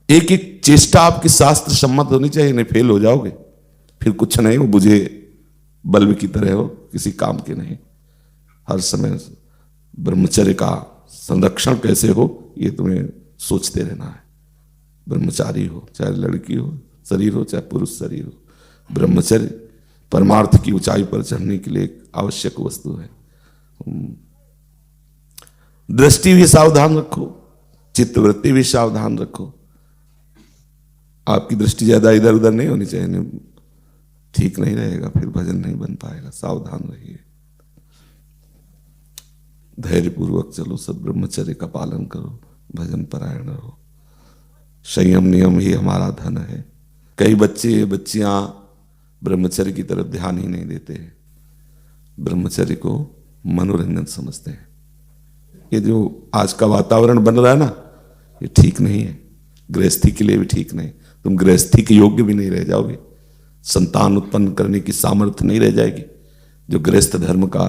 एक एक चेष्टा आपकी शास्त्र सम्मत होनी चाहिए, नहीं फेल हो जाओगे, फिर कुछ नहीं हो, बुझे बल्ब की तरह हो, किसी काम के नहीं। हर समय ब्रह्मचर्य का संरक्षण कैसे हो ये तुम्हें सोचते रहना है। ब्रह्मचारी हो, चाहे लड़की हो शरीर हो, चाहे पुरुष शरीर हो, ब्रह्मचर्य परमार्थ की ऊंचाई पर चढ़ने के लिए एक आवश्यक वस्तु है। दृष्टि भी सावधान रखो, चित्तवृत्ति भी सावधान रखो। आपकी दृष्टि ज्यादा इधर उधर नहीं होनी चाहिए, नहीं, ठीक नहीं रहेगा, फिर भजन नहीं बन पाएगा। सावधान रहिए, धैर्यपूर्वक चलो, सब ब्रह्मचर्य का पालन करो, भजन परायण रहो। संयम नियम ही हमारा धन है। कई बच्चे बच्चियां ब्रह्मचर्य की तरफ ध्यान ही नहीं देते हैं, ब्रह्मचर्य को मनोरंजन समझते हैं। ये जो आज का वातावरण बन रहा है ना, ये ठीक नहीं है, गृहस्थी के लिए भी ठीक नहीं। तुम गृहस्थी के योग्य भी नहीं रह जाओगे, संतान उत्पन्न करने की सामर्थ्य नहीं रह जाएगी। जो गृहस्थ धर्म का,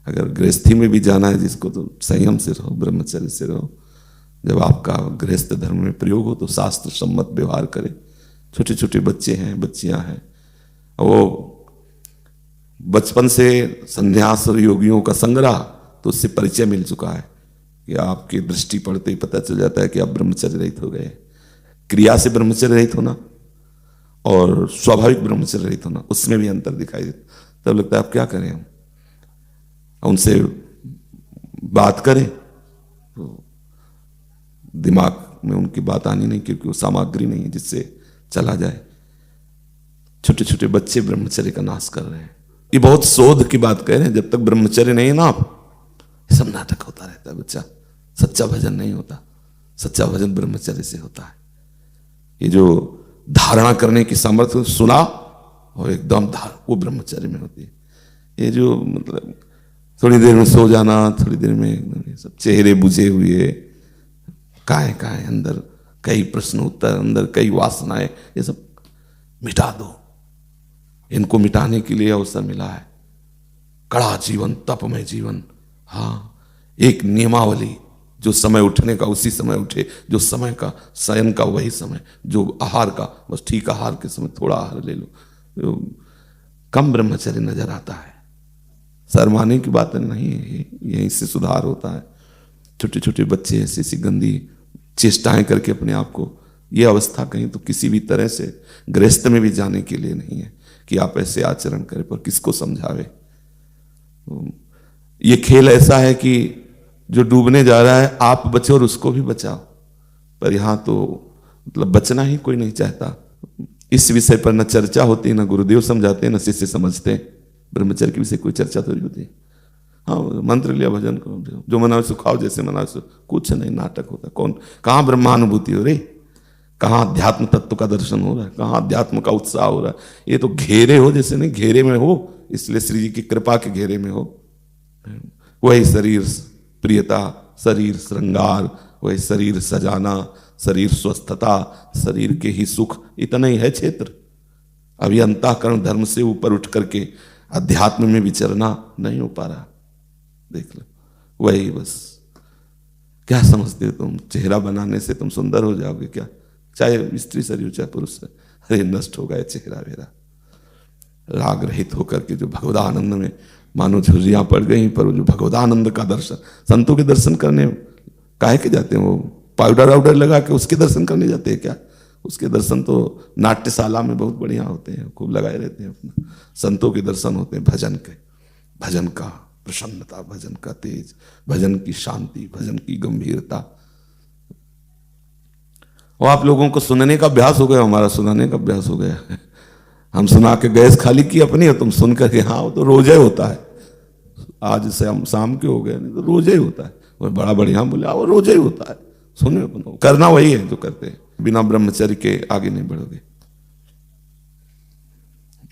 अगर गृहस्थी में भी जाना है जिसको, तो संयम से रहो, ब्रह्मचर्य से रहो। जब आपका गृहस्थ धर्म में प्रयोग हो तो शास्त्र सम्मत व्यवहार करें। छोटे छोटे बच्चे हैं, बच्चियां हैं, वो बचपन से संन्यास और योगियों का संग्रह, तो उससे परिचय मिल चुका है कि आपकी दृष्टि पड़ते ही पता चल जाता है कि आप ब्रह्मचर्य रहित हो गए। क्रिया से ब्रह्मचर्य रहित होना और स्वाभाविक ब्रह्मचर्य रहित होना, उसमें भी अंतर दिखाई देता। तब लगता है आप क्या करें, हम उनसे बात करें तो दिमाग में उनकी बात आनी नहीं, क्योंकि वो सामग्री नहीं है जिससे चला जाए। छोटे छोटे बच्चे ब्रह्मचर्य का नाश कर रहे हैं। ये बहुत शोध की बात कह रहे हैं। जब तक ब्रह्मचर्य नहीं है ना, आप सब नाटक होता रहता है बच्चा, सच्चा भजन नहीं होता। सच्चा भजन ब्रह्मचर्य से होता है। ये जो धारणा करने की सामर्थ्य, सुना और एकदम वो ब्रह्मचर्य में होती है। ये जो मतलब थोड़ी देर में सो जाना, थोड़ी देर में एकदम सब चेहरे बुझे हुए, काहे काहे अंदर कई प्रश्न उत्तर, अंदर कई वासनाएं, ये सब मिटा दो। इनको मिटाने के लिए अवसर मिला है। कड़ा जीवन, तपमय जीवन। हाँ, एक नियमावली, जो समय उठने का उसी समय उठे, जो समय का शयन का वही समय, जो आहार का बस ठीक आहार के समय थोड़ा आहार ले लो। तो कम ब्रह्मचर्य नजर आता है। शर्माने की बात नहीं है, यहीं से सुधार होता है। छोटे छोटे बच्चे ऐसी ऐसी गंदी चेष्टाएं करके अपने आप को, ये अवस्था कहीं तो किसी भी तरह से गृहस्थ में भी जाने के लिए नहीं है कि आप ऐसे आचरण करें, पर किसको समझावे। ये खेल ऐसा है कि जो डूबने जा रहा है आप बचो और उसको भी बचाओ, पर यहां तो मतलब बचना ही कोई नहीं चाहता। इस विषय पर न चर्चा होती, न गुरुदेव समझाते, न शिष्य समझते। ब्रह्मचर्य के विषय कोई चर्चा थोड़ी होती है। हाँ, मंत्र लिया, भजन करो, जो मनाओ सो खाओ, जैसे मनाओ सो, कुछ नहीं, नाटक होता। कौन, कहाँ ब्रह्मानुभूति हो रही, कहाँ अध्यात्म तत्व का दर्शन हो रहा है, कहाँ अध्यात्म का उत्साह हो रहा है। ये तो घेरे हो, जैसे नहीं घेरे में हो, इसलिए श्री जी की कृपा के घेरे में हो। वही शरीर प्रियता, शरीर श्रृंगार, वही शरीर सजाना, शरीर स्वस्थता, शरीर के ही सुख, इतना ही है क्षेत्र। अभी अंतःकरण धर्म से ऊपर उठ करके अध्यात्म में विचरना नहीं हो पा रहा। देख लो, वही बस। क्या समझते हो तुम, चेहरा बनाने से तुम सुंदर हो जाओगे क्या? चाहे स्त्री शरीर चाहे पुरुष शरीर, अरे नष्ट हो गया चेहरा मेरा। राग रहित होकर के जो भगवदानंद में मानो झुर्रियां पड़ गई, पर जो भगवदानंद का दर्शन, संतों के दर्शन करने काहे के जाते हैं? वो पाउडर वाउडर लगा के उसके दर्शन करने जाते हैं क्या? उसके दर्शन तो नाट्यशाला में बहुत बढ़िया होते हैं, खूब लगाए रहते हैं अपना। संतों के दर्शन होते हैं भजन के, भजन का प्रसन्नता, भजन का तेज, भजन की शांति, भजन की गंभीरता। और आप लोगों को सुनने का अभ्यास हो गया, हमारा सुनाने का अभ्यास हो गया। हम सुना के गैस खाली की अपनी, और तुम सुन करके, हाँ वो तो रोजे होता है। आज से हम शाम के हो गए, नहीं तो रोजे ही होता है। वो बड़ा बढ़िया बोले, वो रोजे ही होता है। सुने अपना, करना वही है जो करते हैं। बिना ब्रह्मचर्य के आगे नहीं बढ़ोगे।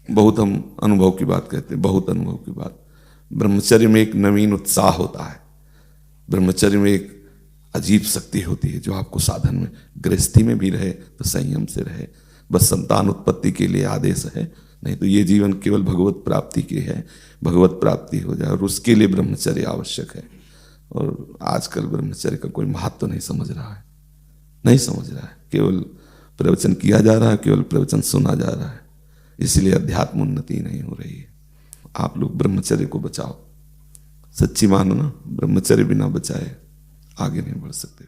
बहुत हम अनुभव की बात कहते हैं, बहुत अनुभव की बात। ब्रह्मचर्य में एक नवीन उत्साह होता है, ब्रह्मचर्य में एक अजीब शक्ति होती है जो आपको साधन में, गृहस्थी में भी रहे तो संयम से रहे। बस संतान उत्पत्ति के लिए आदेश है, नहीं तो ये जीवन केवल भगवत प्राप्ति की है, भगवत प्राप्ति हो जाए, और उसके लिए ब्रह्मचर्य आवश्यक है। और आजकल ब्रह्मचर्य का कोई महत्व नहीं समझ रहा है। नहीं समझ रहा है, केवल प्रवचन किया जा रहा है, केवल प्रवचन सुना जा रहा है, इसलिए अध्यात्म उन्नति नहीं हो रही है। आप लोग ब्रह्मचर्य को बचाओ, सच्ची मानो ना, ब्रह्मचर्य बिना बचाए आगे नहीं बढ़ सकते।